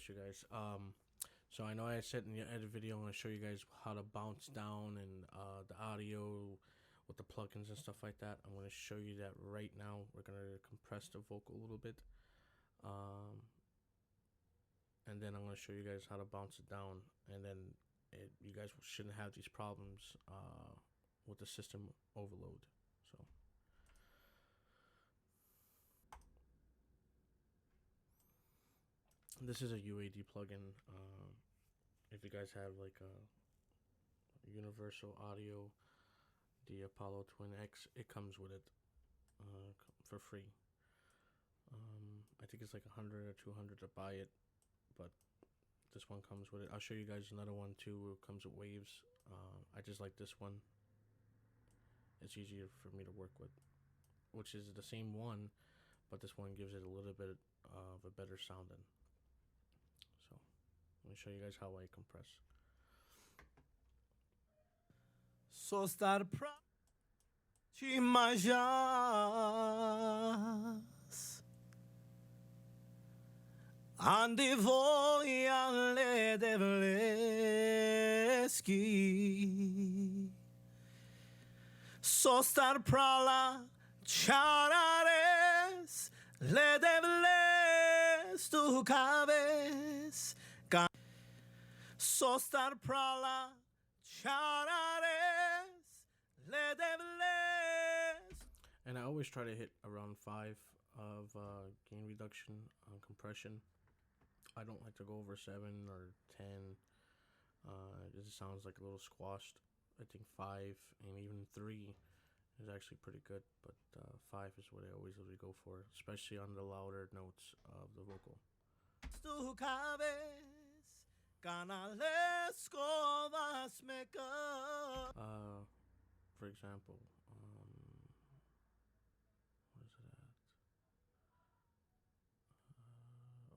miss you guys. So I know I said in the edit video, I'm gonna show you guys how to bounce down and the audio with the plugins and stuff like that. I'm gonna show you that right now. We're gonna compress the vocal a little bit, and then I'm gonna show you guys how to bounce it down, and then you guys shouldn't have these problems with the system overload. So. This is a UAD plugin. If you guys have like a Universal Audio, the Apollo Twin X, it comes with it for free. I think it's like 100 or 200 to buy it, but this one comes with it. I'll show you guys another one too. It comes with Waves. I just like this one. It's easier for me to work with, which is the same one, but this one gives it a little bit of a better sounding. So let me show you guys how I compress. So star te imajas Andi voi alle devleski So star prala charares le devles tu cabes So star prala charares le devles. And I always try to hit around 5 of gain reduction on compression. I don't like to go over 7 or 10. It just sounds like a little squashed. I think 5 and even 3 is actually pretty good, but 5 is what I always really go for, especially on the louder notes of the vocal. Tu cabes, canales covas me For example, what is it at?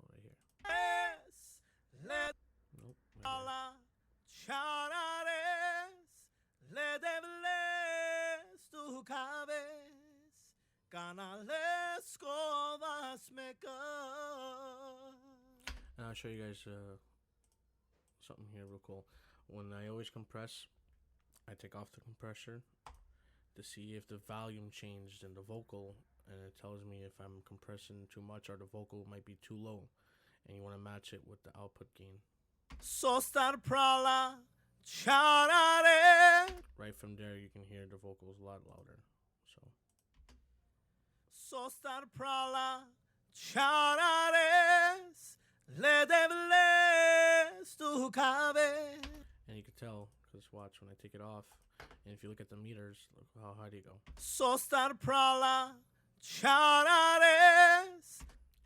Right here. Let Nope. Right la charares le devles tu cabes, canales covas me And I'll show you guys something here real cool. When I always compress, I take off the compressor to see if the volume changed in the vocal, and it tells me if I'm compressing too much or the vocal might be too low, and you want to match it with the output gain. So star prala charare. Right from there, you can hear the vocals a lot louder. So star prala charares le devles tu cabes. And you can tell, because watch when I take it off, and if you look at the meters, look how high they go. So star prala charares.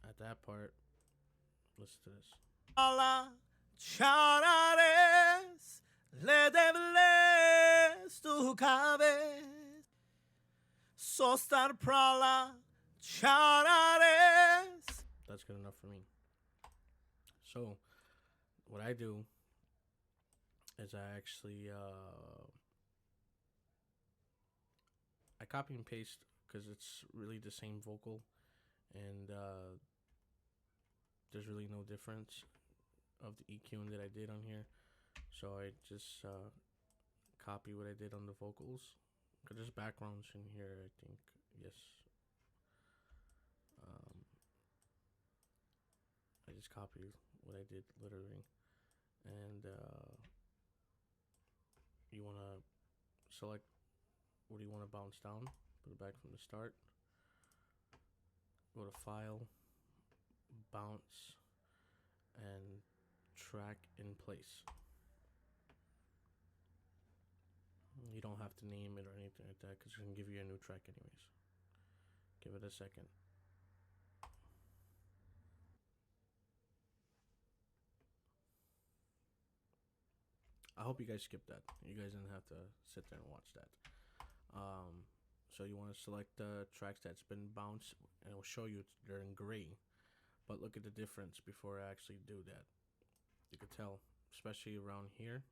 At that part, listen to this. Prala charares le devles tu cabes. So star prala charares. That's good enough for me. So, what I do is I actually I copy and paste because it's really the same vocal, and there's really no difference of the EQing that I did on here. So I just copy what I did on the vocals. Cause there's backgrounds in here, I think. Yes. I just copy what I did literally, and you want to select what do you want to bounce down, put it back from the start, go to file, bounce, and track in place. You don't have to name it or anything like that because it can give you a new track anyways. Give it a second. I hope you guys skipped that. You guys didn't have to sit there and watch that. So you want to select the tracks that's been bounced, and it will show you they're in gray. But look at the difference before I actually do that. You could tell, especially around here,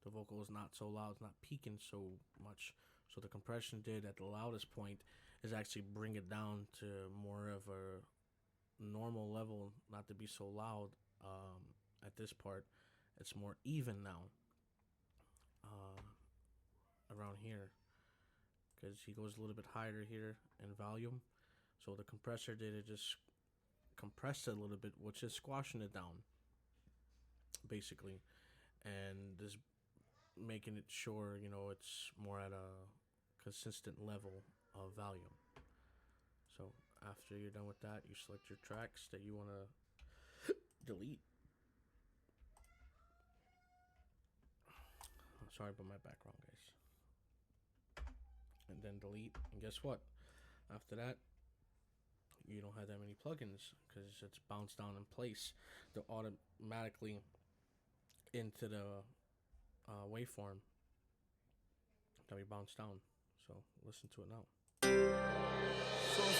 the vocal is not so loud, it's not peaking so much. So the compression did at the loudest point is actually bring it down to more of a normal level, not to be so loud. At this part, it's more even now. Around here, because he goes a little bit higher here in volume. So the compressor did it, just compressed it a little bit, which is squashing it down, basically, and just making it sure, it's more at a consistent level of volume. So after you're done with that, you select your tracks that you want to delete. Sorry about my background, guys. And then delete. And guess what? After that, you don't have that many plugins because it's bounced down in place. They're automatically into the waveform that we bounced down. So listen to it now. Sono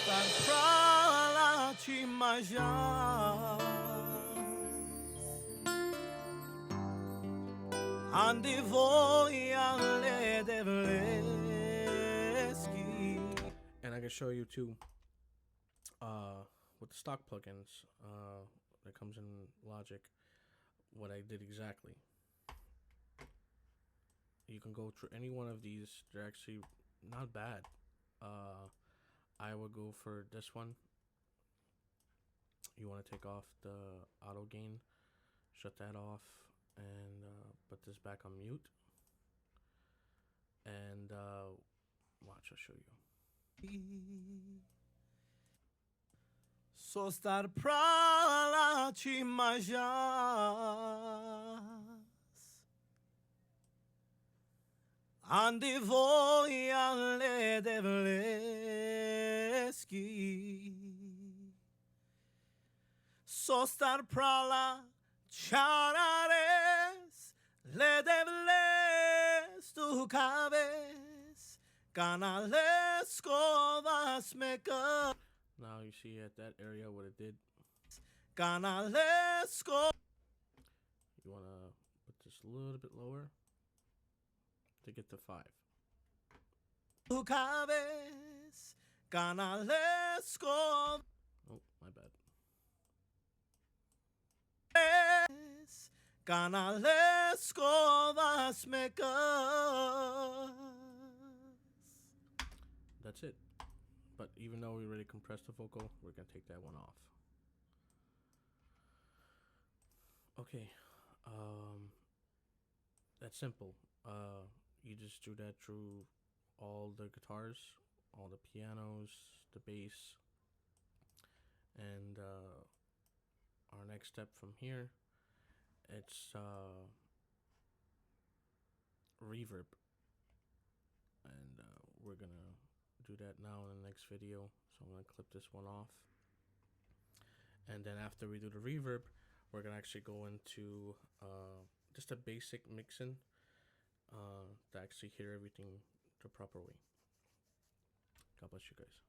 prala ci mangiar Andi voi alle devleski. And I can show you too with the stock plugins that comes in Logic what I did exactly. You can go through any one of these. They're actually not bad. I would go for this one. You want to take off the auto gain, shut that off, and put this back on mute. And watch, I'll show you. So star prala ci mangias Andi voi alle devleski. So star prala charares le devles tu cabes canales covas meca. Now you see at that area what it did. Canales co. You want to put this a little bit lower to get to 5. Tu cabes canales covas. Oh, my bad. Canales covas mecas. That's it. But even though we already compressed the vocal, we're going to take that one off. Okay. That's simple. You just do that through all the guitars, all the pianos, the bass. And our next step from here, it's reverb. And we're going to do that now in the next video. So I'm going to clip this one off. And then after we do the reverb, we're going to actually go into just a basic mixing to actually hear everything the proper way. God bless you guys.